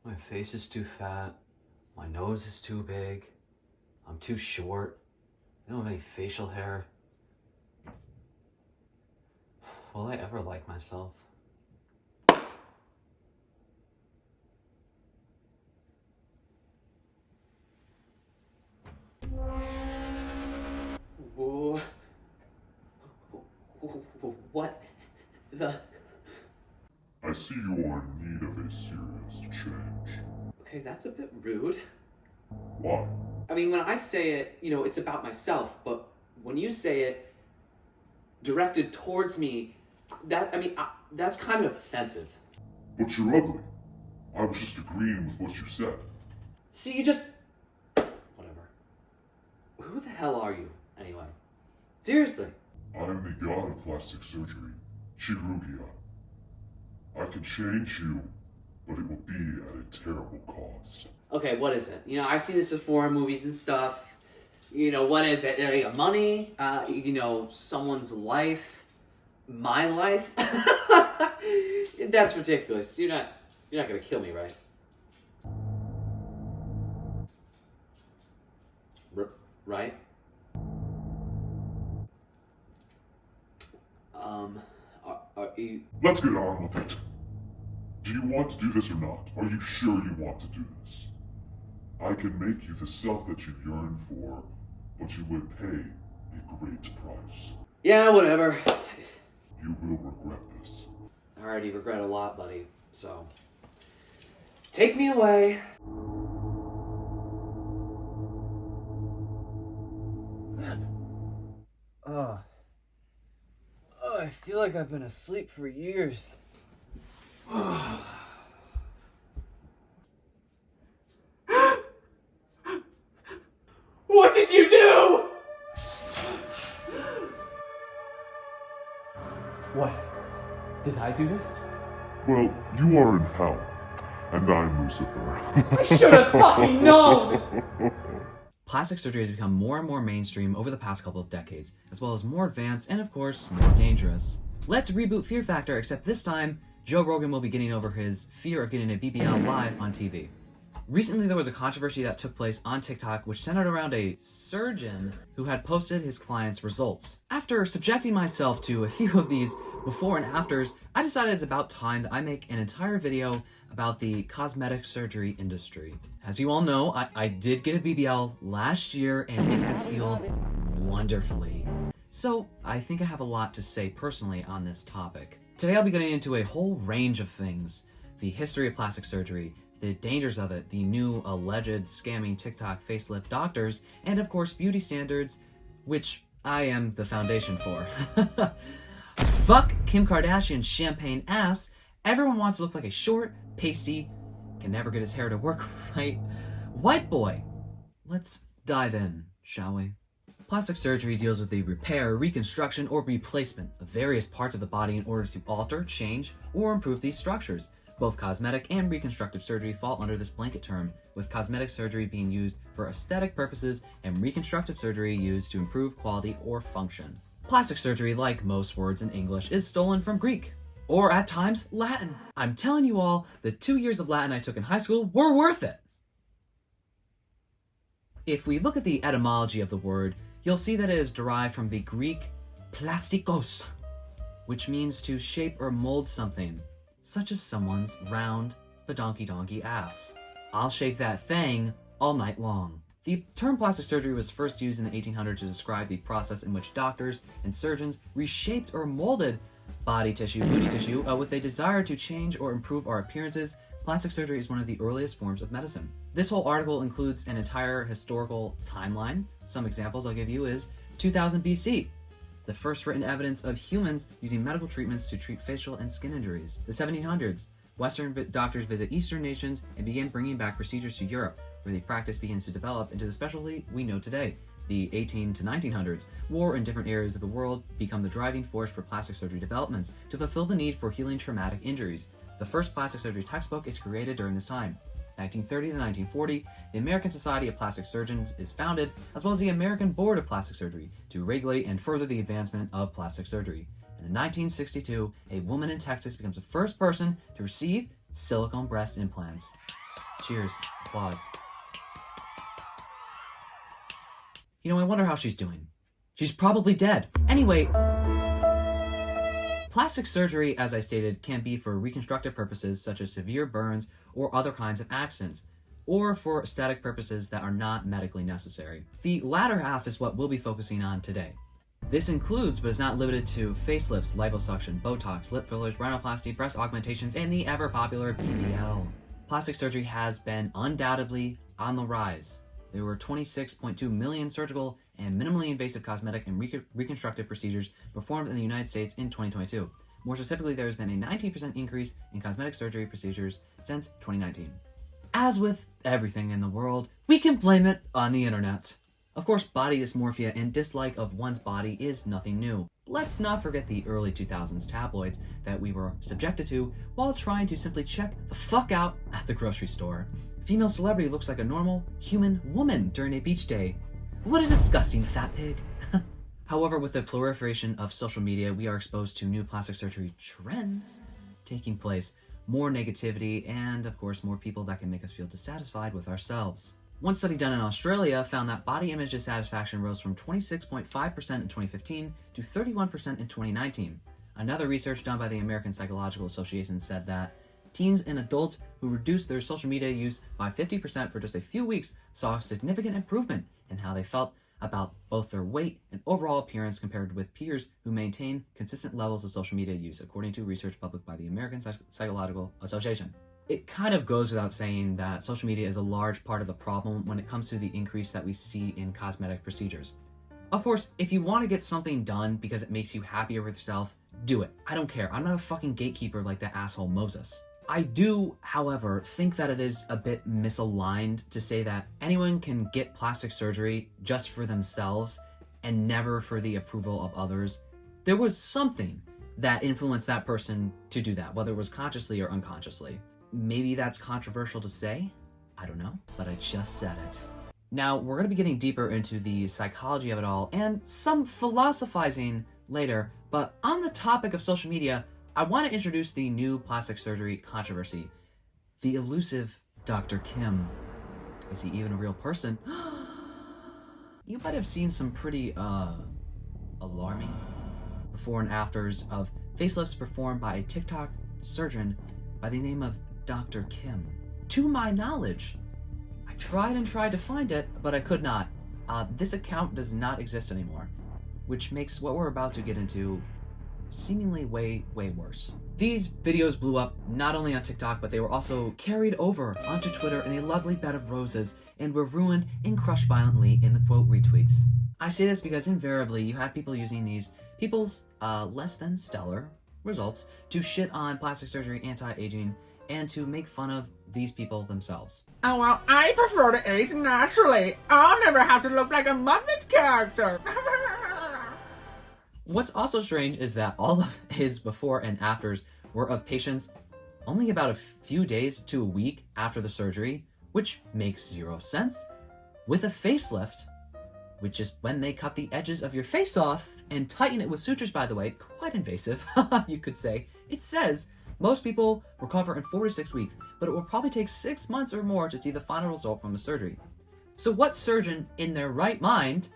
My face is too fat. My nose is too big. I'm too short. I don't have any facial hair. Will I ever like myself? Whoa. What the? I see you are in need of a serious change. Okay, that's a bit rude. Why? I mean, when I say it, it's about myself, but when you say it directed towards me, that's kind of offensive. But you're ugly. I was just agreeing with what you said. So you just... Whatever. Who the hell are you, anyway? Seriously. I am the god of plastic surgery, Chirurgia. I can change you, but it will be at a terrible cost. Okay, what is it? I've seen this before in movies and stuff. What is it? Money? Someone's life? My life? That's ridiculous. You're not gonna kill me, right? Right? Are you... Let's get on with it. Do you want to do this or not? Are you sure you want to do this? I can make you the self that you yearn for, but you would pay a great price. Yeah, whatever. You will regret this. I already regret a lot, buddy, so... Take me away. I feel like I've been asleep for years. What did you do? What? Did I do this? Well, you are in hell, and I'm Lucifer. I should have fucking known! Plastic surgery has become more and more mainstream over the past couple of decades, as well as more advanced and, of course, more dangerous. Let's reboot Fear Factor, except this time, Joe Rogan will be getting over his fear of getting a BBL live on TV. Recently, there was a controversy that took place on TikTok which centered around a surgeon who had posted his client's results. After subjecting myself to a few of these before and afters, I decided it's about time that I make an entire video about the cosmetic surgery industry. As you all know, I did get a BBL last year and it has healed wonderfully. So I think I have a lot to say personally on this topic. Today I'll be getting into a whole range of things: the history of plastic surgery, the dangers of it, the new alleged scamming TikTok facelift doctors, and of course beauty standards, which I am the foundation for. Fuck Kim Kardashian's champagne ass. Everyone wants to look like a short, pasty, can never get his hair to work right white boy. Let's dive in, shall we? Plastic surgery deals with the repair, reconstruction, or replacement of various parts of the body in order to alter, change, or improve these structures. Both cosmetic and reconstructive surgery fall under this blanket term, with cosmetic surgery being used for aesthetic purposes and reconstructive surgery used to improve quality or function. Plastic surgery, like most words in English, is stolen from Greek, or at times Latin. I'm telling you all, the 2 years of Latin I took in high school were worth it. If we look at the etymology of the word, you'll see that it is derived from the Greek plastikos, which means to shape or mold something, such as someone's round badonkey ass. I'll shape that thing all night long. The term plastic surgery was first used in the 1800s to describe the process in which doctors and surgeons reshaped or molded booty tissue, with a desire to change or improve our appearances. Plastic surgery is one of the earliest forms of medicine. This whole article includes an entire historical timeline. Some examples I'll give you is 2000 BC. The first written evidence of humans using medical treatments to treat facial and skin injuries. The 1700s, Western doctors visit Eastern nations and begin bringing back procedures to Europe, where the practice begins to develop into the specialty we know today. The 18 to 1900s, war in different areas of the world become the driving force for plastic surgery developments to fulfill the need for healing traumatic injuries. The first plastic surgery textbook is created during this time. 1930 to 1940, the American Society of Plastic Surgeons is founded, as well as the American Board of Plastic Surgery, to regulate and further the advancement of plastic surgery. And in 1962, a woman in Texas becomes the first person to receive silicone breast implants. Cheers. Applause. You know, I wonder how she's doing. She's probably dead. Anyway, plastic surgery, as I stated, can be for reconstructive purposes such as severe burns or other kinds of accidents, or for aesthetic purposes that are not medically necessary. The latter half is what we'll be focusing on today. This includes, but is not limited to, facelifts, liposuction, Botox, lip fillers, rhinoplasty, breast augmentations, and the ever-popular BBL. Plastic surgery has been undoubtedly on the rise. There were 26.2 million surgical and minimally invasive cosmetic and reconstructive procedures performed in the United States in 2022. More specifically, there has been a 19% increase in cosmetic surgery procedures since 2019. As with everything in the world, we can blame it on the internet. Of course, body dysmorphia and dislike of one's body is nothing new. Let's not forget the early 2000s tabloids that we were subjected to while trying to simply check the fuck out at the grocery store. Female celebrity looks like a normal, human woman during a beach day. What a disgusting fat pig. However, with the proliferation of social media, we are exposed to new plastic surgery trends taking place, more negativity, and of course, more people that can make us feel dissatisfied with ourselves. One study done in Australia found that body image dissatisfaction rose from 26.5% in 2015 to 31% in 2019. Another research done by the American Psychological Association said that teens and adults who reduced their social media use by 50% for just a few weeks saw a significant improvement in how they felt about both their weight and overall appearance compared with peers who maintain consistent levels of social media use, according to research published by the American Psychological Association. It kind of goes without saying that social media is a large part of the problem when it comes to the increase that we see in cosmetic procedures. Of course, if you want to get something done because it makes you happier with yourself, do it. I don't care. I'm not a fucking gatekeeper like that asshole Moses. I do, however, think that it is a bit misaligned to say that anyone can get plastic surgery just for themselves and never for the approval of others. There was something that influenced that person to do that, whether it was consciously or unconsciously. Maybe that's controversial to say. I don't know, but I just said it. Now, we're going to be getting deeper into the psychology of it all and some philosophizing later, but on the topic of social media, I want to introduce the new plastic surgery controversy. The elusive Dr. Kim. Is he even a real person? You might have seen some pretty, alarming before and afters of facelifts performed by a TikTok surgeon by the name of Dr. Kim. To my knowledge, I tried to find it, but I could not. This account does not exist anymore, which makes what we're about to get into seemingly way worse. These videos blew up not only on TikTok, but they were also carried over onto Twitter in a lovely bed of roses and were ruined and crushed violently in the quote retweets. I say this because invariably you had people using these people's less than stellar results to shit on plastic surgery, anti-aging, and to make fun of these people themselves. Oh, well, I prefer to age naturally. I'll never have to look like a Muppet character. What's also strange is that all of his before and afters were of patients only about a few days to a week after the surgery, which makes zero sense. With a facelift, which is when they cut the edges of your face off and tighten it with sutures, by the way, quite invasive, you could say. It says most people recover in 4 to 6 weeks, but it will probably take 6 months or more to see the final result from the surgery. So what surgeon in their right mind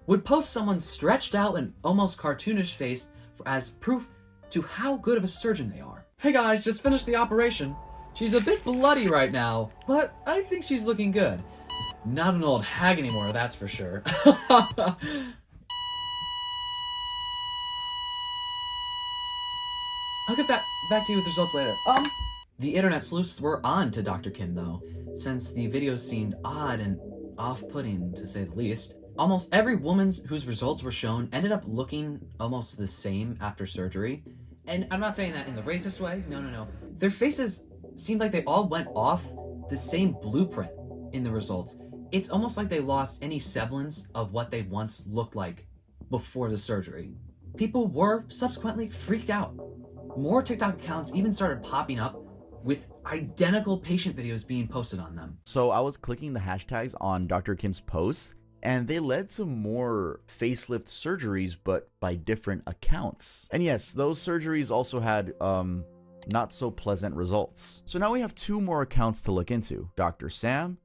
would post someone's stretched out and almost cartoonish face as proof to how good of a surgeon they are? Hey guys, just finished the operation. She's a bit bloody right now, but I think she's looking good. Not an old hag anymore, that's for sure. I'll get back to you with results later. The internet sleuths were on to Dr. Kim though, since the videos seemed odd and off-putting to say the least. Almost every woman whose results were shown ended up looking almost the same after surgery. And I'm not saying that in the racist way, no. Their faces seemed like they all went off the same blueprint in the results. It's almost like they lost any semblance of what they once looked like before the surgery. People were subsequently freaked out. More TikTok accounts even started popping up with identical patient videos being posted on them. So I was clicking the hashtags on Dr. Kim's posts, and they led to more facelift surgeries, but by different accounts. And yes, those surgeries also had not so pleasant results. So now we have 2 more accounts to look into, Dr. Sam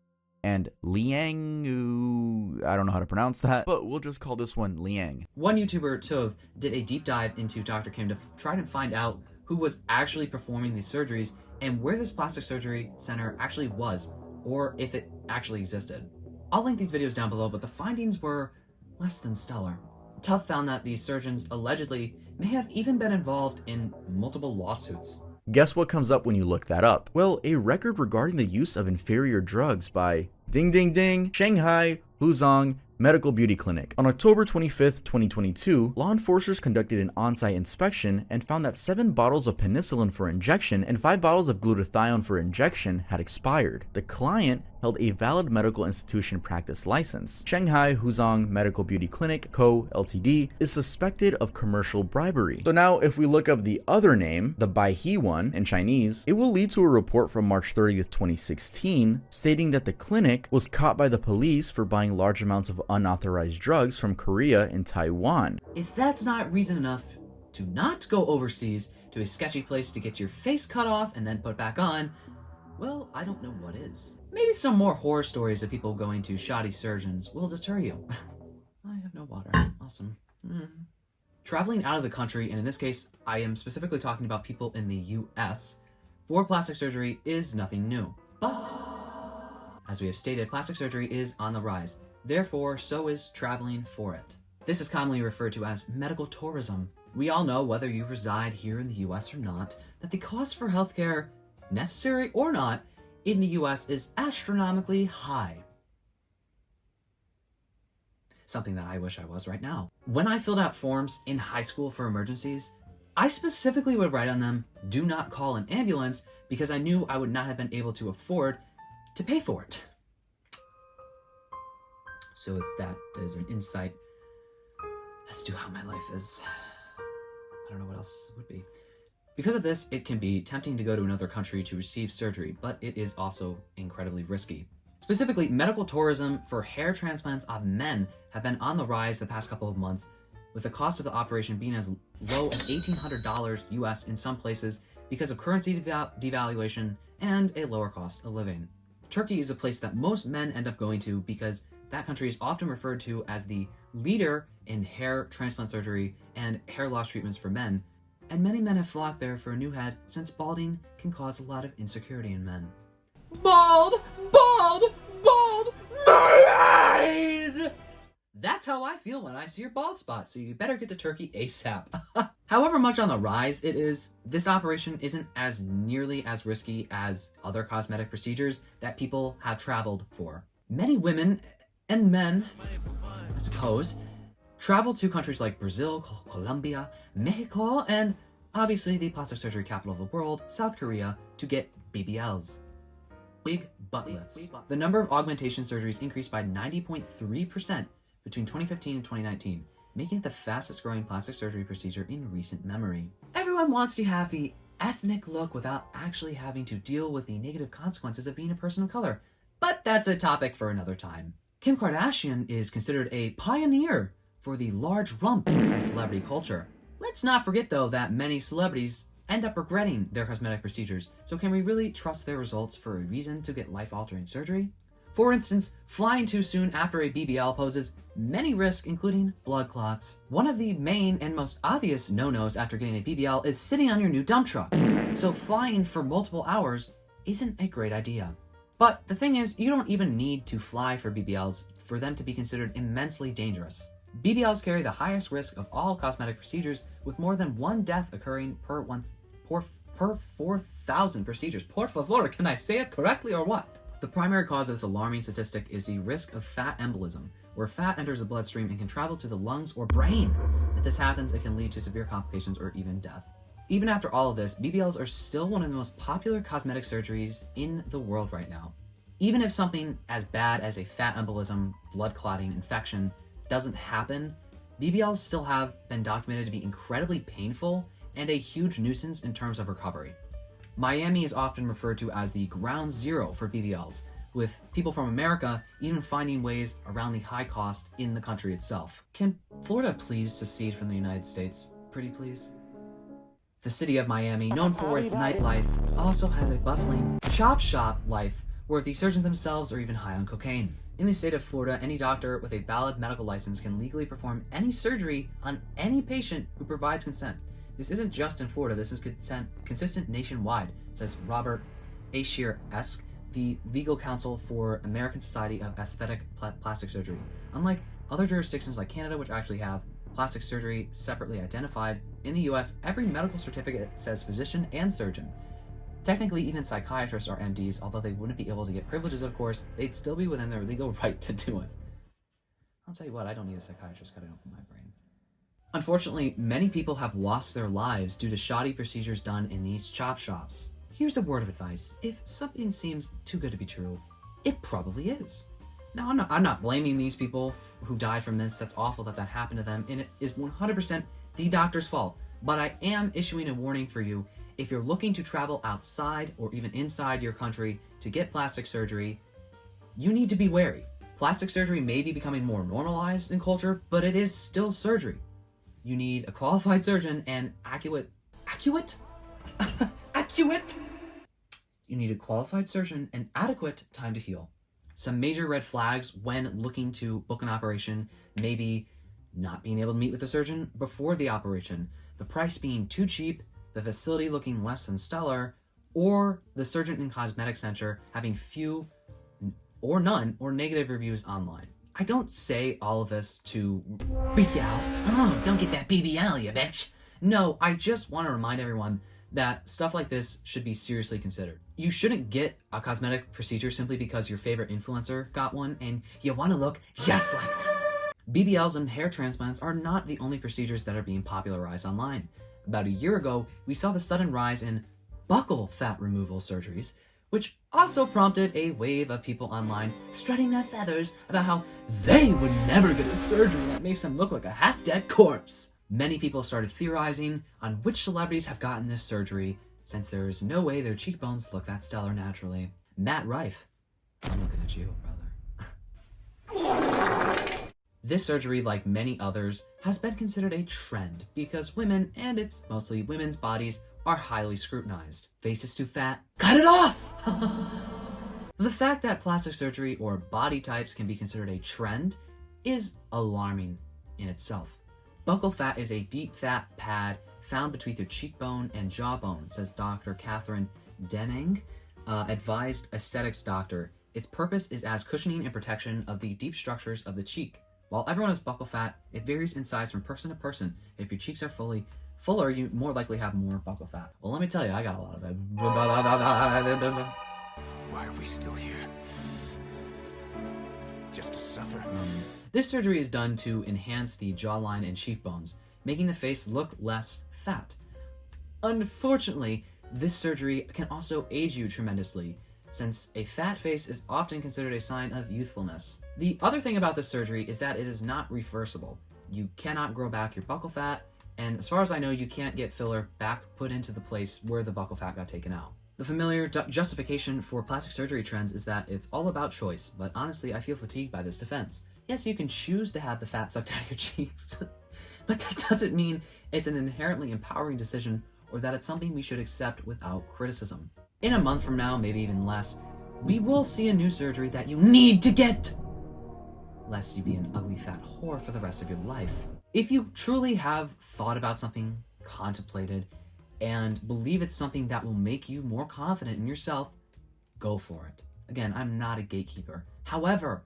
and Liang, I don't know how to pronounce that, but we'll just call this one Liang. One YouTuber, Tove, did a deep dive into Dr. Kim to try to find out who was actually performing these surgeries and where this plastic surgery center actually was, or if it actually existed. I'll link these videos down below, but the findings were less than stellar. Tove found that these surgeons allegedly may have even been involved in multiple lawsuits. Guess what comes up when you look that up? Well, a record regarding the use of inferior drugs by ding ding ding, Shanghai Huzhong Medical Beauty Clinic. On October 25th, 2022, law enforcers conducted an on-site inspection and found that 7 bottles of penicillin for injection and 5 bottles of glutathione for injection had expired. The client held a valid medical institution practice license. Shanghai Huzhong Medical Beauty Clinic Co. Ltd. is suspected of commercial bribery. So now if we look up the other name, the Baihe one in Chinese, it will lead to a report from March 30th, 2016 stating that the clinic was caught by the police for buying large amounts of unauthorized drugs from Korea and Taiwan. If that's not reason enough to not go overseas to a sketchy place to get your face cut off and then put back on, well, I don't know what is. Maybe some more horror stories of people going to shoddy surgeons will deter you. I have no water. Awesome. Traveling out of the country, and in this case, I am specifically talking about people in the US, for plastic surgery is nothing new. But, as we have stated, plastic surgery is on the rise. Therefore, so is traveling for it. This is commonly referred to as medical tourism. We all know, whether you reside here in the US or not, that the cost for healthcare, necessary or not, in the US is astronomically high. Something that I wish I was right now. When I filled out forms in high school for emergencies, I specifically would write on them, "Do not call an ambulance," because I knew I would not have been able to afford to pay for it. So that is an insight as to how my life is. I don't know what else it would be. Because of this, it can be tempting to go to another country to receive surgery, but it is also incredibly risky. Specifically, medical tourism for hair transplants of men have been on the rise the past couple of months, with the cost of the operation being as low as $1,800 US in some places because of currency devaluation and a lower cost of living. Turkey is a place that most men end up going to because that country is often referred to as the leader in hair transplant surgery and hair loss treatments for men, and many men have flocked there for a new head since balding can cause a lot of insecurity in men. Bald! Bald! Bald! My eyes! That's how I feel when I see your bald spot, so you better get to Turkey ASAP. However much on the rise it is, this operation isn't as nearly as risky as other cosmetic procedures that people have traveled for. Many women and men, I suppose, travel to countries like Brazil, Colombia, Mexico, and obviously the plastic surgery capital of the world, South Korea, to get BBLs. Big butt lifts. The number of augmentation surgeries increased by 90.3% between 2015 and 2019, making it the fastest growing plastic surgery procedure in recent memory. Everyone wants to have the ethnic look without actually having to deal with the negative consequences of being a person of color, but that's a topic for another time. Kim Kardashian is considered a pioneer for the large rump in celebrity culture. Let's not forget, though, that many celebrities end up regretting their cosmetic procedures, so can we really trust their results for a reason to get life-altering surgery? For instance, flying too soon after a BBL poses many risks, including blood clots. One of the main and most obvious no-nos after getting a BBL is sitting on your new dump truck, so flying for multiple hours isn't a great idea. But the thing is, you don't even need to fly for BBLs for them to be considered immensely dangerous. BBLs carry the highest risk of all cosmetic procedures, with more than 1 death occurring per 4,000 procedures. Por favor, can I say it correctly or what? The primary cause of this alarming statistic is the risk of fat embolism, where fat enters the bloodstream and can travel to the lungs or brain. If this happens, it can lead to severe complications or even death. Even after all of this, BBLs are still one of the most popular cosmetic surgeries in the world right now. Even if something as bad as a fat embolism, blood clotting, infection doesn't happen, BBLs still have been documented to be incredibly painful and a huge nuisance in terms of recovery. Miami is often referred to as the ground zero for BBLs, with people from America even finding ways around the high cost in the country itself. Can Florida please secede from the United States? Pretty please? The city of Miami, known for its nightlife, also has a bustling chop shop life where the surgeons themselves are even high on cocaine. In the state of Florida, any doctor with a valid medical license can legally perform any surgery on any patient who provides consent. This isn't just in Florida, this is consistent nationwide, says Robert Ashier-esque, the legal counsel for American Society of Aesthetic Plastic Surgery. Unlike other jurisdictions like Canada, which actually have plastic surgery separately identified, in the US, every medical certificate says physician and surgeon. Technically, even psychiatrists are MDs, although they wouldn't be able to get privileges, of course, they'd still be within their legal right to do it. I'll tell you what, I don't need a psychiatrist cutting open my brain. Unfortunately, many people have lost their lives due to shoddy procedures done in these chop shops. Here's a word of advice. If something seems too good to be true, it probably is. Now, I'm not blaming these people who died from this. That's awful that happened to them, and it is 100% the doctor's fault. But I am issuing a warning for you. If you're looking to travel outside or even inside your country to get plastic surgery, you need to be wary. Plastic surgery may be becoming more normalized in culture, but it is still surgery. You need a qualified surgeon and accurate? You need a qualified surgeon and adequate time to heal. Some major red flags when looking to book an operation may be not being able to meet with a surgeon before the operation, the price being too cheap, the facility looking less than stellar, or the surgeon and cosmetic center having few or none or negative reviews online. I don't say all of this to freak you out. Oh, don't get that BBL, you bitch. No, I just want to remind everyone that stuff like this should be seriously considered. You shouldn't get a cosmetic procedure simply because your favorite influencer got one and you want to look just like them. BBLs and hair transplants are not the only procedures that are being popularized online. About a year ago, we saw the sudden rise in buccal fat removal surgeries, which also prompted a wave of people online strutting their feathers about how they would never get a surgery that makes them look like a half-dead corpse. Many people started theorizing on which celebrities have gotten this surgery, since there is no way their cheekbones look that stellar naturally. Matt Rife, I'm looking at you, brother. This surgery, like many others, has been considered a trend because women, and it's mostly women's bodies, are highly scrutinized. Face is too fat, cut it off! The fact that plastic surgery or body types can be considered a trend is alarming in itself. Buccal fat is a deep fat pad found between your cheekbone and jawbone, says Dr. Catherine Denning, advised aesthetics doctor. Its purpose is as cushioning and protection of the deep structures of the cheek. While everyone has buccal fat, it varies in size from person to person. If your cheeks are fuller, you more likely have more buccal fat. Well, let me tell you, I got a lot of it. Why are we still here? Just to suffer? This surgery is done to enhance the jawline and cheekbones, making the face look less fat. Unfortunately, this surgery can also age you tremendously, since a fat face is often considered a sign of youthfulness. The other thing about this surgery is that it is not reversible. You cannot grow back your buccal fat, and as far as I know, you can't get filler back put into the place where the buccal fat got taken out. The familiar justification for plastic surgery trends is that it's all about choice, but honestly, I feel fatigued by this defense. Yes, you can choose to have the fat sucked out of your cheeks, but that doesn't mean it's an inherently empowering decision or that it's something we should accept without criticism. In a month from now, maybe even less, we will see a new surgery that you need to get, lest you be an ugly fat whore for the rest of your life. If you truly have thought about something, contemplated, and believe it's something that will make you more confident in yourself, go for it. Again, I'm not a gatekeeper. However,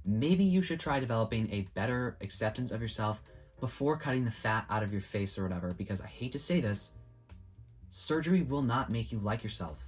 maybe you should try developing a better acceptance of yourself before cutting the fat out of your face or whatever, because I hate to say this, surgery will not make you like yourself.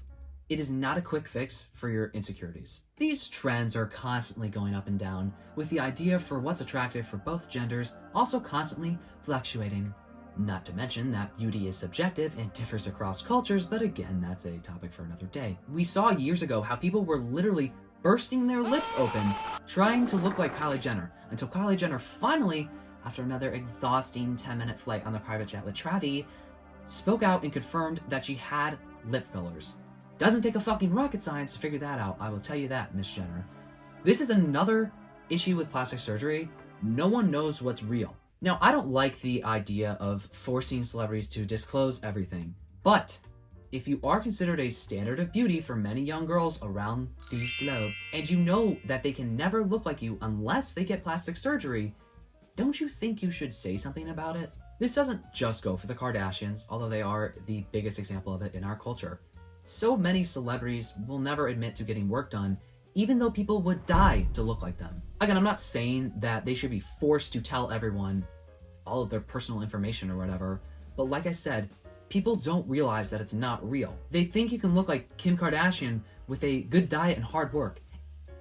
It is not a quick fix for your insecurities. These trends are constantly going up and down, with the idea for what's attractive for both genders also constantly fluctuating. Not to mention that beauty is subjective and differs across cultures, but again, that's a topic for another day. We saw years ago how people were literally bursting their lips open, trying to look like Kylie Jenner, until Kylie Jenner finally, after another exhausting 10-minute flight on the private jet with Travi, spoke out and confirmed that she had lip fillers. Doesn't take a fucking rocket science to figure that out, I will tell you that, Miss Jenner. This is another issue with plastic surgery. No one knows what's real. Now, I don't like the idea of forcing celebrities to disclose everything, but if you are considered a standard of beauty for many young girls around the globe, and you know that they can never look like you unless they get plastic surgery, don't you think you should say something about it? This doesn't just go for the Kardashians, although they are the biggest example of it in our culture. So many celebrities will never admit to getting work done, even though people would die to look like them. Again, I'm not saying that they should be forced to tell everyone all of their personal information or whatever, but like I said, people don't realize that it's not real. They think you can look like Kim Kardashian with a good diet and hard work,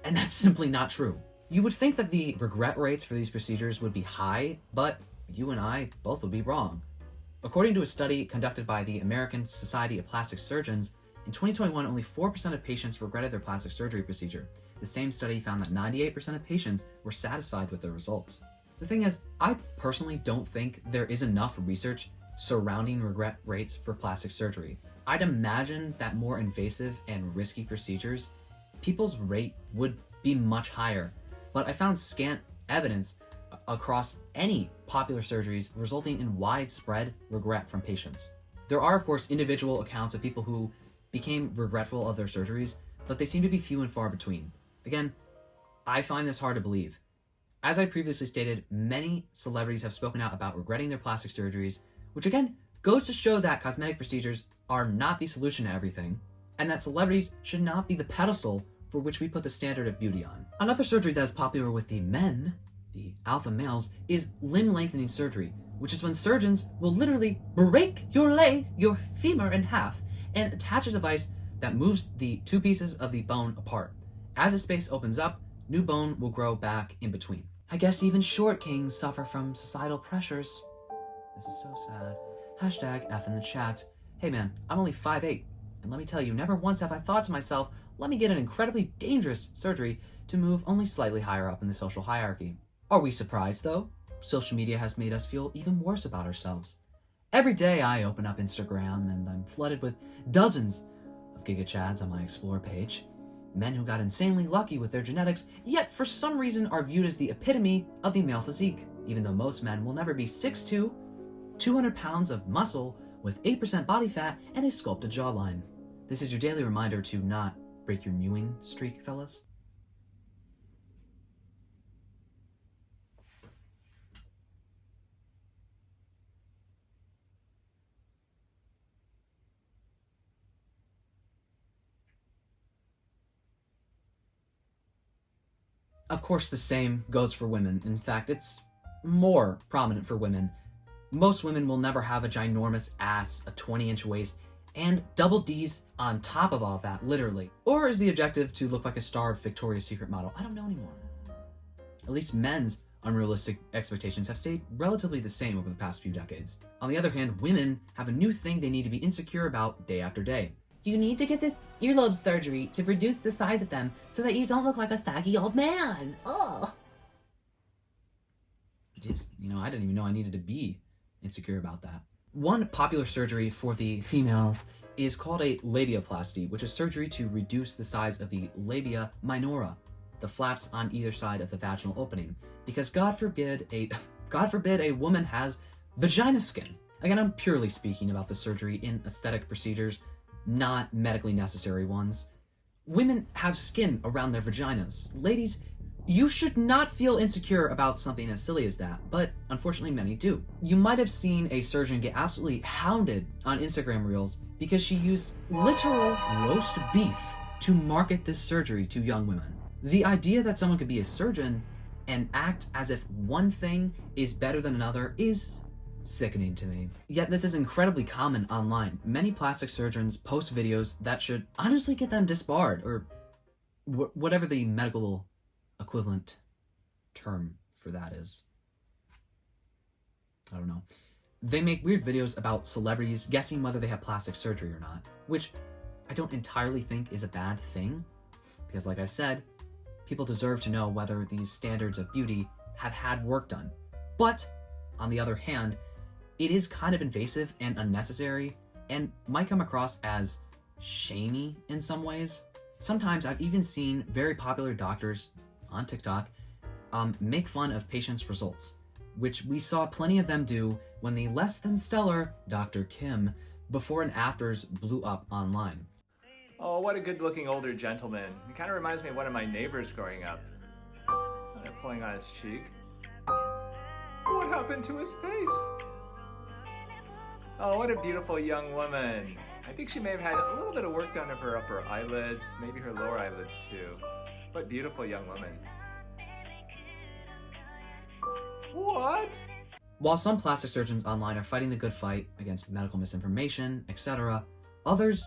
and that's simply not true. You would think that the regret rates for these procedures would be high, but you and I both would be wrong. According to a study conducted by the American Society of Plastic Surgeons, in 2021, only 4% of patients regretted their plastic surgery procedure. The same study found that 98% of patients were satisfied with their results. The thing is, I personally don't think there is enough research surrounding regret rates for plastic surgery. I'd imagine that more invasive and risky procedures, people's rate would be much higher, but I found scant evidence across any popular surgeries resulting in widespread regret from patients. There are, of course, individual accounts of people who became regretful of their surgeries, but they seem to be few and far between. Again, I find this hard to believe. As I previously stated, many celebrities have spoken out about regretting their plastic surgeries, which again goes to show that cosmetic procedures are not the solution to everything, and that celebrities should not be the pedestal for which we put the standard of beauty on. Another surgery that is popular with the men, the alpha males, is limb lengthening surgery, which is when surgeons will literally break your leg, your femur in half, and attach a device that moves the two pieces of the bone apart. As the space opens up, new bone will grow back in between. I guess even short kings suffer from societal pressures. This is so sad. Hashtag F in the chat. Hey man, I'm only 5'8", and let me tell you, never once have I thought to myself, let me get an incredibly dangerous surgery to move only slightly higher up in the social hierarchy. Are we surprised though? Social media has made us feel even worse about ourselves. Every day I open up Instagram and I'm flooded with dozens of Giga Chads on my Explore page. Men who got insanely lucky with their genetics, yet for some reason are viewed as the epitome of the male physique, even though most men will never be 6'2", 200 pounds of muscle with 8% body fat and a sculpted jawline. This is your daily reminder to not break your mewing streak, fellas. Of course, the same goes for women. In fact, it's more prominent for women. Most women will never have a ginormous ass, a 20-inch waist, and double D's on top of all that, literally. Or is the objective to look like a starved Victoria's Secret model? I don't know anymore. At least men's unrealistic expectations have stayed relatively the same over the past few decades. On the other hand, women have a new thing they need to be insecure about day after day. You need to get this earlobe surgery to reduce the size of them so that you don't look like a saggy old man. Ugh. Just, I didn't even know I needed to be insecure about that. One popular surgery for the female is called a labiaplasty, which is surgery to reduce the size of the labia minora, the flaps on either side of the vaginal opening, because God forbid a woman has vagina skin. Again, I'm purely speaking about the surgery in aesthetic procedures, not medically necessary ones. Women have skin around their vaginas. Ladies, you should not feel insecure about something as silly as that, but unfortunately many do. You might have seen a surgeon get absolutely hounded on Instagram Reels because she used literal roast beef to market this surgery to young women. The idea that someone could be a surgeon and act as if one thing is better than another is sickening to me. Yet this is incredibly common online. Many plastic surgeons post videos that should honestly get them disbarred, or whatever the medical equivalent term for that is. I don't know. They make weird videos about celebrities guessing whether they have plastic surgery or not, which I don't entirely think is a bad thing, because like I said, people deserve to know whether these standards of beauty have had work done. But on the other hand, it is kind of invasive and unnecessary and might come across as shamey in some ways. Sometimes I've even seen very popular doctors on TikTok make fun of patients' results. which we saw plenty of them do when the less than stellar Dr. Kim before and afters blew up online. Oh, what a good-looking older gentleman. He kind of reminds me of one of my neighbors growing up. They're pulling on his cheek. What happened to his face? Oh, what a beautiful young woman. I think she may have had a little bit of work done of her upper eyelids, maybe her lower eyelids too. What beautiful young woman. What? While some plastic surgeons online are fighting the good fight against medical misinformation, etc., others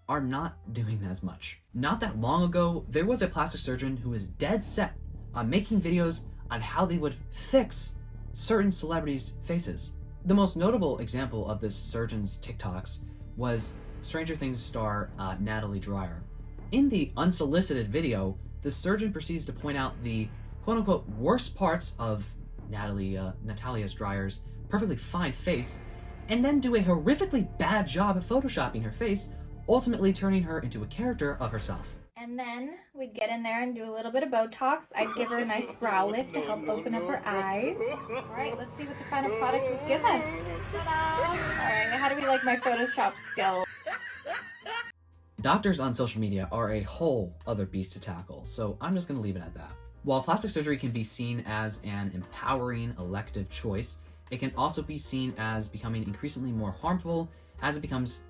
are not doing as much. Not that long ago, there was a plastic surgeon who was dead set on making videos on how they would fix certain celebrities' faces. The most notable example of this surgeon's TikToks was Stranger Things star Natalie Dreyer. In the unsolicited video, the surgeon proceeds to point out the quote-unquote worst parts of Natalia Dreyer's perfectly fine face, and then do a horrifically bad job at photoshopping her face, ultimately turning her into a character of herself. And then we'd get in there and do a little bit of Botox. I'd give her a nice brow lift to help open up her eyes. All right, let's see what the final product would give us. Ta-da! All right, how do we like my Photoshop skill? Doctors on social media are a whole other beast to tackle, so I'm just going to leave it at that. While plastic surgery can be seen as an empowering elective choice, it can also be seen as becoming increasingly more harmful as it becomes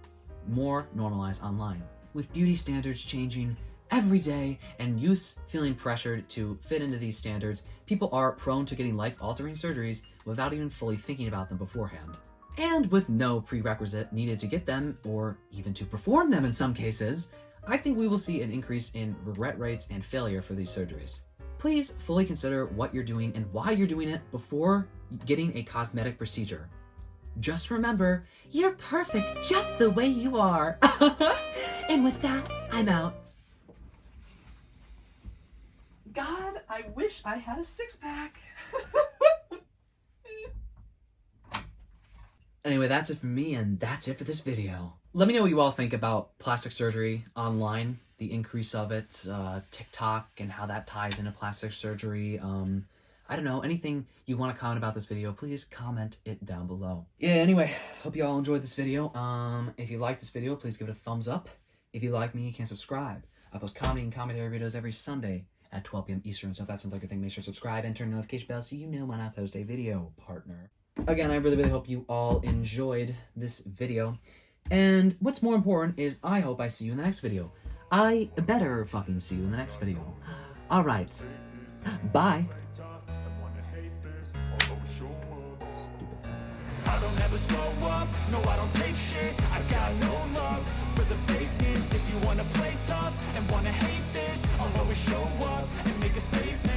more normalized online. With beauty standards changing every day and youths feeling pressured to fit into these standards, people are prone to getting life-altering surgeries without even fully thinking about them beforehand. And with no prerequisite needed to get them, or even to perform them in some cases, I think we will see an increase in regret rates and failure for these surgeries. Please fully consider what you're doing and why you're doing it before getting a cosmetic procedure. Just remember, you're perfect just the way you are. And with that, I'm out. God, I wish I had a six-pack. Anyway, that's it for me, and that's it for this video. Let me know what you all think about plastic surgery online, the increase of it, TikTok, and how that ties into plastic surgery. I don't know, anything you want to comment about this video, please comment it down below. Yeah, anyway, hope you all enjoyed this video. If you like this video, please give it a thumbs up. If you like me, you can subscribe. I post comedy and commentary videos every Sunday at 12 p.m. Eastern, so if that sounds like your thing, make sure to subscribe and turn the notification bell so you know when I post a video, partner. Again, I really hope you all enjoyed this video. And what's more important is I hope I see you in the next video. I better fucking see you in the next video. Alright. Bye. I don't ever slow up, no I don't take shit. I got no love for the fakeness. If you wanna play tough and wanna hate this, I'll always show up and make a statement.